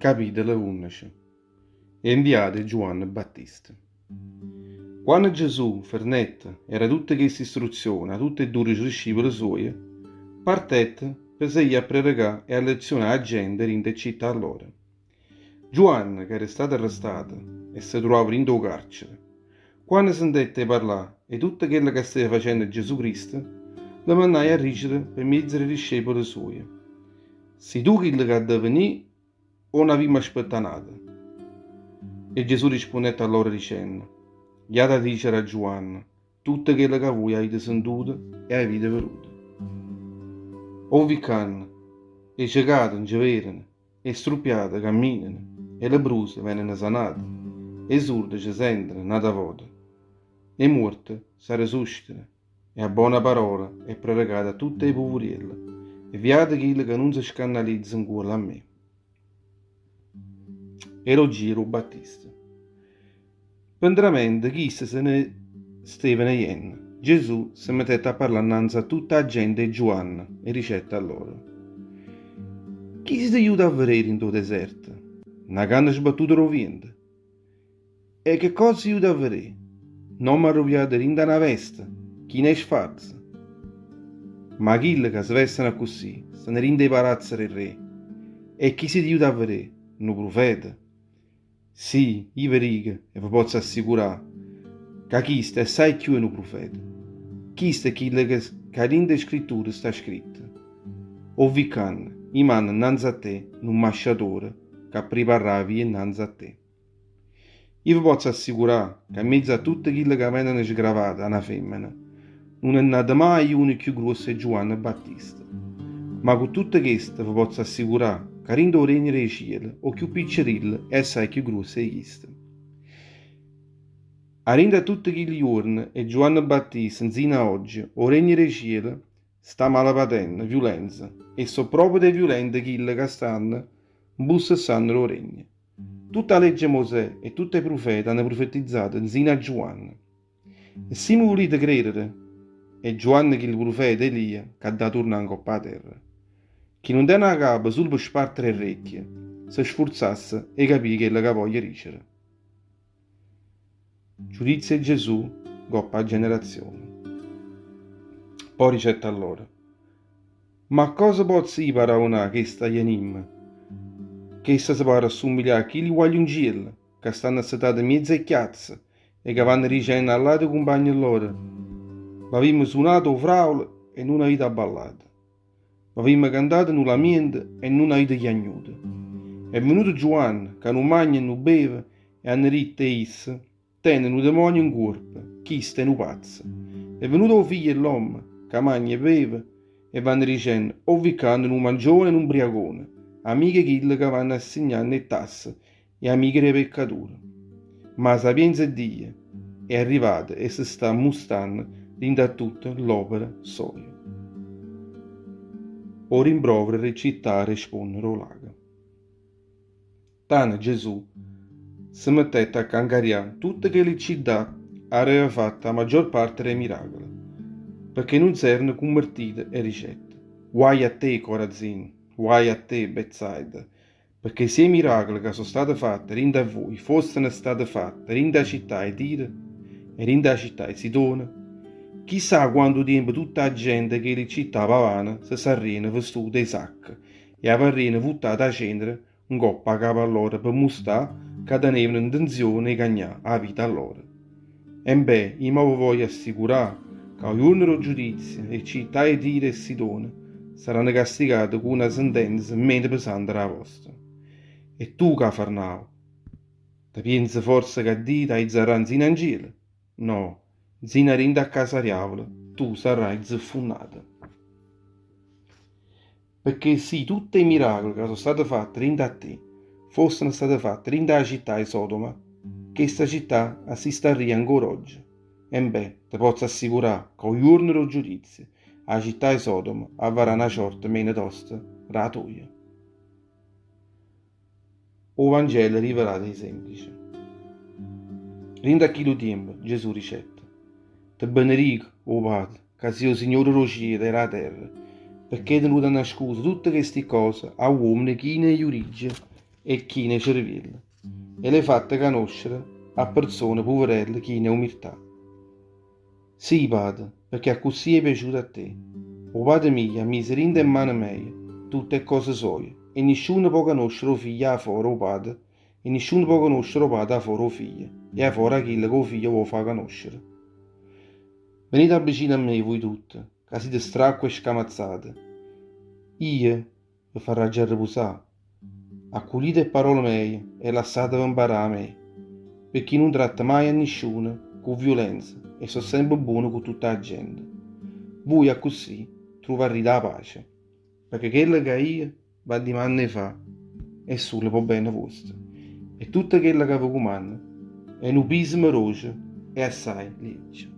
Capitolo 11. Inviate Giovanni Battista. Quando Gesù fernette era tutte queste istruzioni a tutti e 12 discepoli suoi, partette per seguire a predicare e a lezionare la gente in le città loro. Giovanni, che era stato arrestato e si trovava in carcere, quando sentette parlare e tutto quello che stava facendo Gesù Cristo, lo mandai a ricevere per mezzo dei discepoli suoi. Sei tu quello che deve venire o non abbiamo aspettato? E Gesù rispondette a loro dicendo: Iate a dicere a Giovanni tutto quello che voi avete sentito e avete veduto. O vicano, e ciecato non ci vedono, e struppiate camminano, e le bruse vengono sanate, e surde ci sentono nata volta, e morte si resuscitano, e a buona parola è predicata a tutte le poverielle, e viate quelli che non si scandalizzano cuore a me. Elogio Battista. Pendramende chi se ne stevano ieri. Gesù si mettette a parlare innanzi a tutta la gente e Giovanni e dicette a loro: Chi si aiuta a vedere in tuo deserto? Una canna sbattuta rovente. E che cosa si aiuta a vedere? Non mi arroviate in una veste, chi ne è sfarza. Ma chi che si vestono così, se ne rinde i palazzi del re. E chi si aiuta a vedere? Un profeta. Sì, io vi dico e vi posso assicurare che questo è assai più un profeta. Questo è quello che in le scritture sta scritto. O vicano, io mando innanzi a te un ambasciatore che preparerà via innanzi a te. Io vi posso assicurare che in mezzo a tutte quelle che vengono sgravate a una femmina, non è nato mai uno più grosso di Giovanni Battista. Ma con tutto questo vi posso assicurare che in il regno dei cieli, o più piccerello è assai più grosso di questo. A tutti quegli giorni e Giovanni Battista insina oggi, o regno dei cieli, sta malapatendo, violenza, e so proprio dei violenti quelli che stanno bussando lo regno. Tutta la legge Mosè e tutti i profeti hanno profetizzato insina a Giovanni. E se mi volete credere, è Giovanni che il profeta Elia che ha dato tornare in coppa a terra. Chi non tiene a capo solo per spartere le orecchie, si sforzasse e capì quello che voglia ricevere. Giudizio di Gesù, coppa a generazione. Poi ricetta a loro: Ma cosa posso io paragonare che sta enigma? Che essa si pare assomigliare a chi li vuole un gelo, che stanno assetati in mezzo ai chiazze e che vanno dicendo al lato compagni loro: Ma abbiamo suonato fraule e non avete ballato. Ma abbiamo cantato non lamento e non avete chiagnuto. È venuto Giovanni, che non mangia e non beve, e hanno detto esse, tenne un demonio in corpo, chi sta un pazzo. È venuto il figlio dell'uomo, che mangia e beve, e vanno dicendo, o vicando un mangione e un ubriacone, amiche quelli che vanno assegnando le tasse e amiche dei peccatori. Ma la sapienza di Dio è arrivata e si sta mostrando dentro a tutta l'opera sua. O rimprovero e città rispondono lago. Tane Gesù si mettette a cangariare tutte le città aveva fatto la maggior parte dei miracoli, perché non s'erano convertite e ricette. Guai a te, Corazin, guai a te, Bethsaida, perché se i miracoli che sono stati fatti rinde a voi fossero stati fatti rinde a città di Tiro e rinde a città di Sidone, chissà quanto tempo tutta la gente che le città pavane si sarrene vestute di sacche e avrene buttato a cendere un coppa a capo a loro per mostrare che tenevano intenzione di cagnare la vita a loro. E beh, io mi voglio assicurare che al giorno del giudizio le città di Tiro e Sidone saranno castigate con una sentenza meno pesante della vostra. E tu, Cafarnao, ti pensi forse che Dio ti aizzerà in angelo? No. Zina rinda a casa diavola, tu sarai zeffunnata. Perché se tutti i miracoli che sono stati fatti rinda a te fossero stati fatti rinda alla città di Sodoma, che questa città assisteria ancora oggi. E beh, ti posso assicurare che al giorno del giudizio la città di Sodoma avrà una sorte meno tosta della tua. O Vangelo rivelato ai semplici. Rinda a chi lo tempo, Gesù ricetta. Te benedico, o Padre, che sia il Signore lo cielo e la terra, perché è tenuto a nascondere tutte queste cose a uomini che ne giudice e chi ne cervella, e le fatte conoscere a persone poverelle chi ne umiltà. Sì, Padre, perché così è piaciuto a te. O Padre mio, miserinde in mano mia, tutte cose sue, e nessuno può conoscere o figlio a foro o Padre, e nessuno può conoscere o Padre a foro o figlio, e a foro chi che o figlio vuole far conoscere. Venite vicino a me voi tutti, che siete stracque e scamazzate. Io vi farò già riposare. Accudite le parole mie e lasciatevi imparare a me, perché non tratta mai a nessuno con violenza e sono sempre buono con tutta la gente. Voi a così troverete la pace, perché quello che io va di manne fa è solo per bene vostro. E tutto quello che vi comando è un pismo roce e assai legge.